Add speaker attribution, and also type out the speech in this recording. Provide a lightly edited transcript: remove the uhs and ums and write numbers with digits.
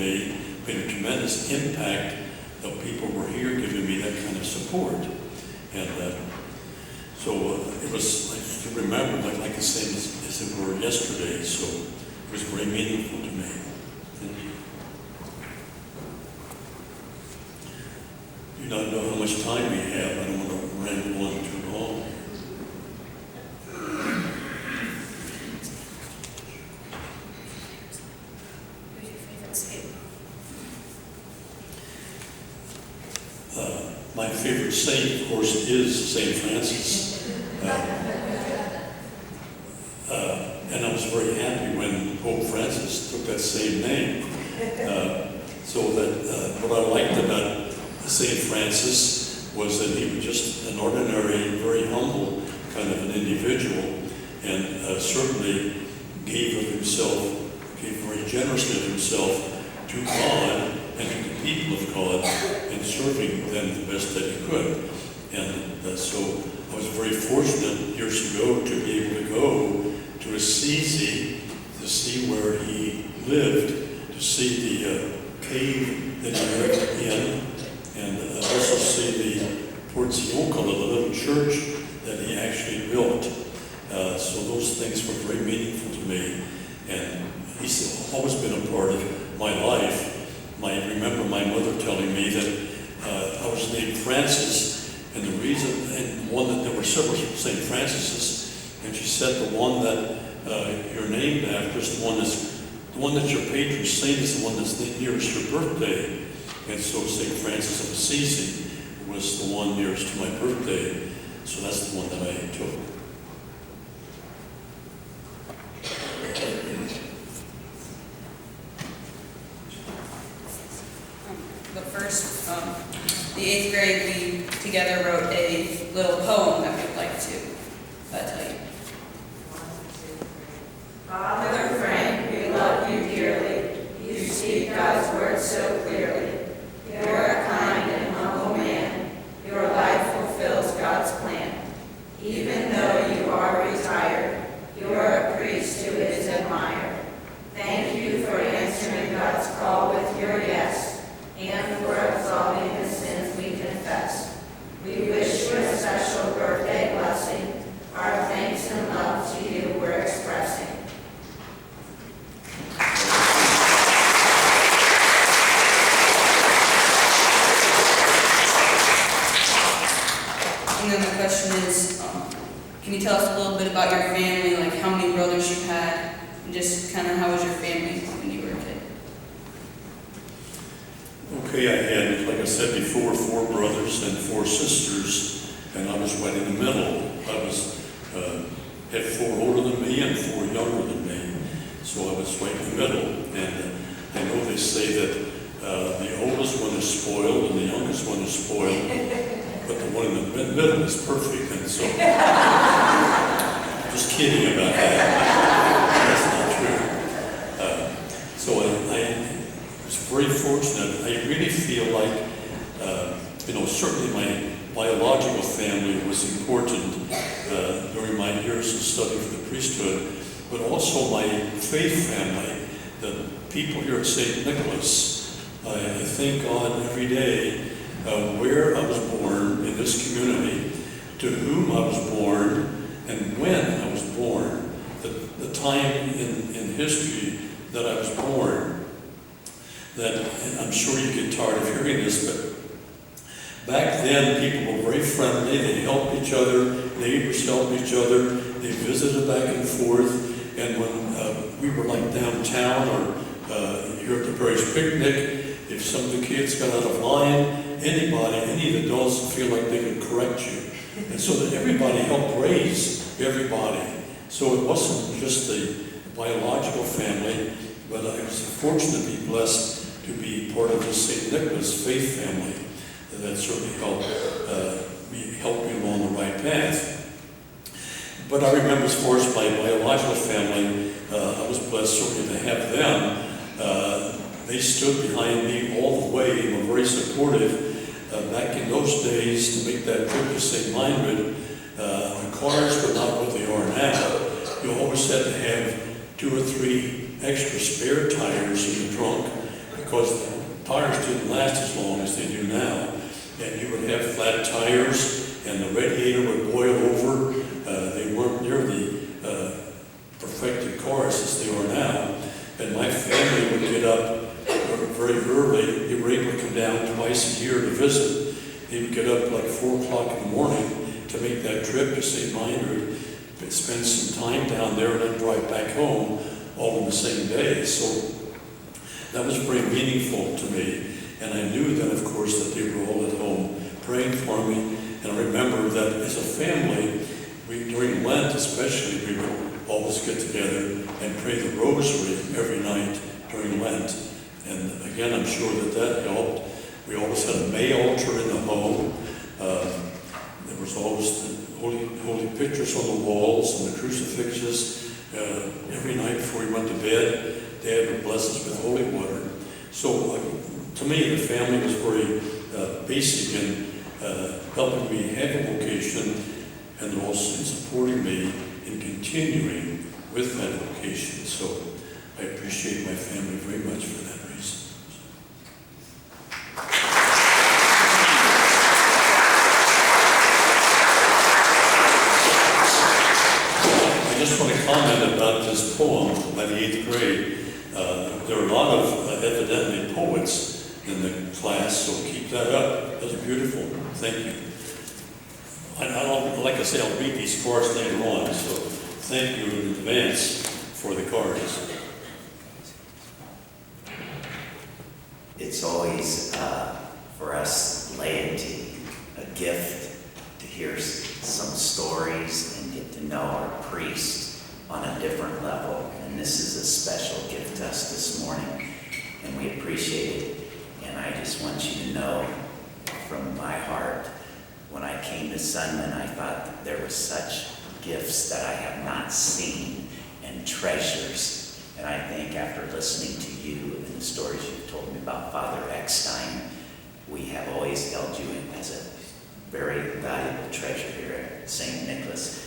Speaker 1: me, made a tremendous impact of people were here giving me that kind of support. And so it was, I can remember, like the same as it were yesterday, so it was very meaningful to me. Thank you. Do not know how much time we have. I don't want to ramble on too long.
Speaker 2: Who's your favorite saint?
Speaker 1: My favorite saint, of course, is St. Francis. And I was very happy when Pope Francis took that same name. So that what I liked about St. Francis was that he was just an ordinary, very humble kind of an individual, and certainly gave of himself, gave very generously of himself to God and to the people of God, and serving them the best that he could. And so I was very fortunate years ago to be able to go to Assisi to see where he lived, to see the cave that he lived in, and also see the Porziuncola, the little church that he actually built. So those things were very meaningful to me, and he's always been a part of my life. I remember my mother telling me that I was named Francis, and the reason, and one that there were several St. Francis's, and she said the one that you're named after is the one that's your patron saint is the one that's nearest your birthday. And so St. Francis of Assisi was the one nearest to my birthday, so that's the one that I took.
Speaker 2: But first, the 8th grade, we together wrote a little poem that we would like to tell you.
Speaker 3: Father Frank, we love you dearly. You speak God's word so clearly. You're a kind and humble man. Your life fulfills God's plan. Even though you are retired, you're a priest who is admired. Thank you for answering God's call with your yes, and for absolving the sins we confess. We wish you a special birthday blessing. Our thanks and love to you we're expressing.
Speaker 2: And then the question is, can you tell us a little bit about your family, like how many brothers you had, and just kind of how was your family when you were a kid?
Speaker 1: Okay, I had, like I said before, 4 brothers and 4 sisters, and I was right in the middle. I was had 4 older than me and 4 younger than me, so I was right in the middle. And I know they say that the oldest one is spoiled and the youngest one is spoiled, but the one in the middle is perfect. And so, just kidding about that. That's not true. So I was very fortunate. I really feel like, certainly my biological family was important during my years of study for the priesthood, but also my faith family, the people here at St. Nicholas. I thank God every day where I was born in this community, to whom I was born, and when I was born, the time in history that I was born. That, and I'm sure you get tired of hearing this, but back then people were very friendly, they helped each other, neighbors helped each other, they visited back and forth, and when we were like downtown or here at the parish picnic, if some of the kids got out of line, any of the adults feel like they could correct you. And so that everybody helped raise everybody. So it wasn't just the biological family, but I was fortunate to be blessed to be part of the St. Nicholas faith family. And that certainly helped me along the right path. But I remember as far as my biological family, I was blessed certainly to have them. They stood behind me all the way and were very supportive. Back in those days, to make that trip to St. Meinrad, the cars were not what they are now. You always had to have 2 or 3 extra spare tires in the trunk, because the tires didn't last as long as they do now. And you would have flat tires, and the radiator would boil over. They weren't nearly perfected cars as they are now. And my family would get up very early. They were able to come down twice a year to visit. They would get up like 4 o'clock in the morning to make that trip to St. Meinrad, spend some time down there, and then drive back home all in the same day. So that was very meaningful to me. And I knew then, of course, that they were all at home praying for me. And I remember that as a family, during Lent especially, we would always get together and pray the rosary every night during Lent. And again, I'm sure that helped. We always had a May altar in the home. There was always the holy pictures on the walls and the crucifixes. Every night before we went to bed, Dad would bless us with holy water. So to me, the family was very basic in helping me have a vocation, and also in supporting me in continuing with that vocation. So I appreciate my family very much for that reason. I just want to comment about this poem by the 8th grade. There are a lot of evidently poets in the class, so keep that up. That's beautiful. Thank you. Like I say, I'll read these cards later on, so thank you in advance for the cards.
Speaker 4: It's always, for us laity, a gift to hear some stories and get to know our priest on a different level. And this is a special gift to us this morning, and we appreciate it. And I just want you to know from my heart, when I came to Sunman, I thought that there were such gifts that I have not seen and treasures. And I think after listening to you and the stories you've told me about Father Eckstein, we have always held you in as a very valuable treasure here at St. Nicholas.